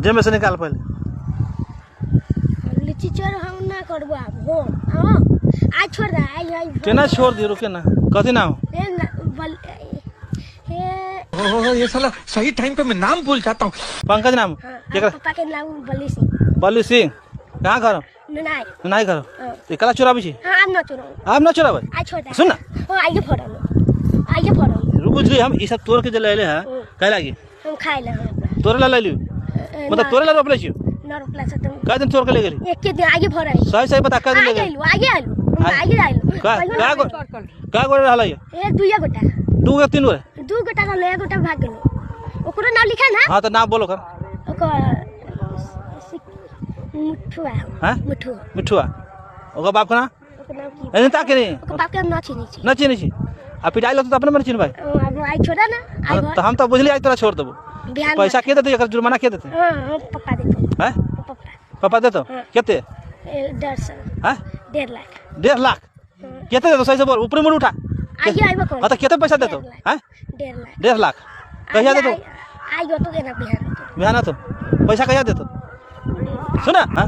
जे में से निकाल पहले। लिट्टी चोर हम ना करबो अब हो हां आज छोड़ दे आई केना छोड़ दी रुके ना कथी नाम ए बल हे ओहो ये साला सही टाइम पे मैं नाम भूल जाता हूँ। पंकज नाम हाँ, पापा के नाम बली सिंह। बल्लू सिंह कहाँ घर नहीं नहीं घर एकला चोरा छी हां आप ना चोरो आप ना चोराबे आज छोड़ दे सुन ना हां आइए फोड़ो रुक जी हम ई सब तोड़ के जे ले हैं कह लागी हम खाए ले तोरे ले लियो मतलब तोरे ले रोपले छियो ना रोपला से तुम का दिन तोड़ के ले गेली एक के दिन आगे फोड़ा सही सही बता का दिन ले गेली आगे आलू का गोरे रहला ये ए दुइया गोटा दू या तीन गोरे दू गोटा का ले गोटा भाग गेलो ओकरो नाम लिखा ना हां तो नाम बोलो कर ओकर मुठुआ हैं मिठुआ ओका बाप का ना ओकर नाम की एने ता के नहीं ओकर बाप के नाम चिनी छी ना चिनी छी आ पिटाई लो तो अपने मन चिन भाई अब आई छोड़ा ना आई तो हम तो बुझली आज तोरा छोड़ देबो बिहान पैसा के देते एकर जुर्माना के देते हां पापा देते हैं पापा पापा देतो केते 1.5 हैं 1.5 लाख 1.5 लाख केते देतो सही से बोल ऊपर मुड़ उठा आइए आइबो कौन हां तो केते पैसा देतो हैं 1.5 लाख कहिया देतो आई गो तो देना बिहान बिहान तो पैसा कहिया देतो सुना हां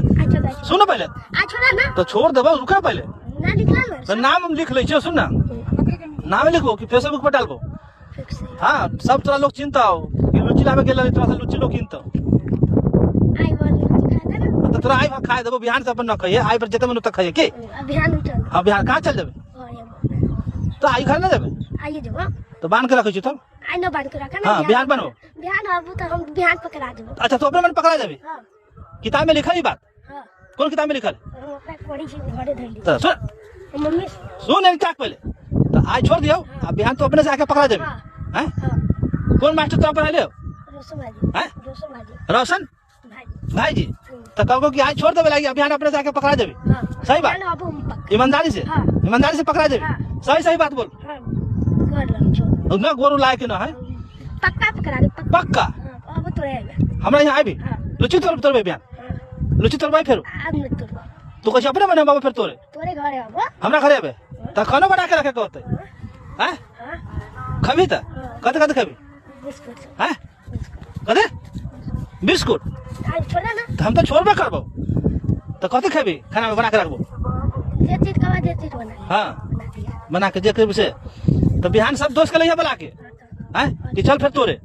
सुन पहले आ छोड़ा ना तो छोड़ देबो रुका पहले ना लिखला ना तो नाम हम लिख ले छियो सुन ना नाम लिखो कि फेसबुक पर डालबो हां सब तोरा लोग चिंता हो कि लुच्ची लावे गेल तोरा से लुच्ची लोग चिंता आई बोल खा ना तो तोरा आई खा देबो बिहान से अपन न कहिए आई पर जते मन तक खाइए के बिहान चल हां बिहान कहां चल जाबे तो आई घर ना जाबे आइए देबो तो बांध के रखै छी तब आई न बांध के रखा ना हां बिहान बनो बिहान अब तो हम बिहान पकड़ा देबो अच्छा तो अपने मन पकड़ा जाबे हां किताब में लिखल ही बात हां कौन किताब में लिखल हम अपना पढ़ी छी घरे धइली तो सुन मम्मी सुन एक टाक पहले तो आज छोड़ दियो अब बिहान तो अपने से आके पकड़ा जाबे हैं हां कौन मास्टर तो पढ़ा ले रोशन भाई हैं रोशन भाई रोशन भाई भाई जी तो कहो कि आज छोड़ देबे लागी अभियान अपने से आके पकड़ा देबे हां सही बात ना अब हम ईमानदारी से हाँ। ईमानदारी से पकड़ा देबे हाँ। सही सही बात बोल हां कर लो छोड़ ना गोरू लायक ना है पक्का पकड़ा दे पक्का हां अब तो रहेगा हमरा यहाँ आबी हाँ। लुच्ची तोड़ बिहान हां लुच्ची तोड़ फिर अब न तोड़ तू कैसे अपने बने बाबा फिर तोरे तोरे घरे अब हमरा घरे आबे तो खाना बना के रखे कहते हैं हां खबी तो कते कते खबी बिस्कुट हैं कते बिस्कुट आज छोड़ा ना तो हम तो छोड़बे करबो तो कते खबी खाना में बना के रखबो ये चीज का ये चीज बना हां बना के जे करबे से तो बिहान सब दोस्त के लिए बुला के हैं कि चल फिर तोरे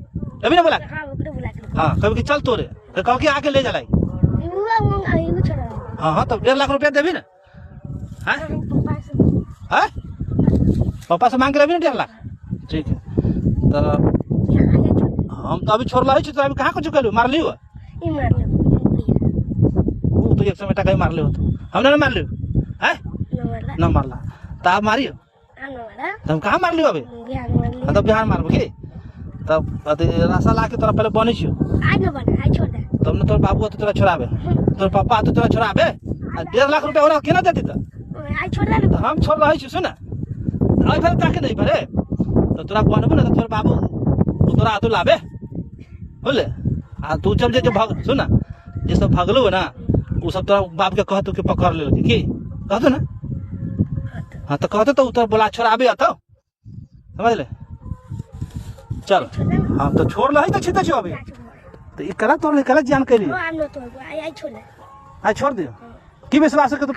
अभी ना बुला के हां ओकरे बुला के हां कभी कि चल तोरे तो कहो कि आके ले चलाई वो आई छोड़ा हां हां तो 1.5 लाख रुपया देबी ना हैं पापा से हैं पापा से मांग के लेबी ना 1.5 लाख ठीक है तो हम तो अभी छोड़ला है तो अभी कहां को चुकलू मार लियो ई मार ले वो तो एक समय टका मार लियो तो हमने ना मार लियो हैं ना मारला तो आप मारियो तो हम कहां मार लियो अभी हां तो बिहान मारबो के तब अति रासा ला के तोरा पहले बनी छियो आज न बना आज छोड़ दे तुमने तोर बाबू तो तोरा छोड़ाबे तोर पापा तो तोरा छोड़ाबे 1.5 लाख रुपया ओरा केना देती तो आज छोड़ दे तो हम छोड़ रही छी सुन आई फिर ताके नहीं परे तो तोरा कहबो ना तो तोर बाबू तो तोरा आतु लाबे बोले आ तू चल जे भाग सुन जे सब भागलो ना वो सब तोरा बाप के कहतु के पकड़ ले की कहतो ना हां तो कहतो तो तोर बोला छोड़ाबे आतो समझ ले चल हम तो छोड़ रही तो छिता छो अभी तो ई करा तोर निकला जान के लिए आज न तो आज छोड़ दे आज छोड़ दियो की विश्वास है कि तू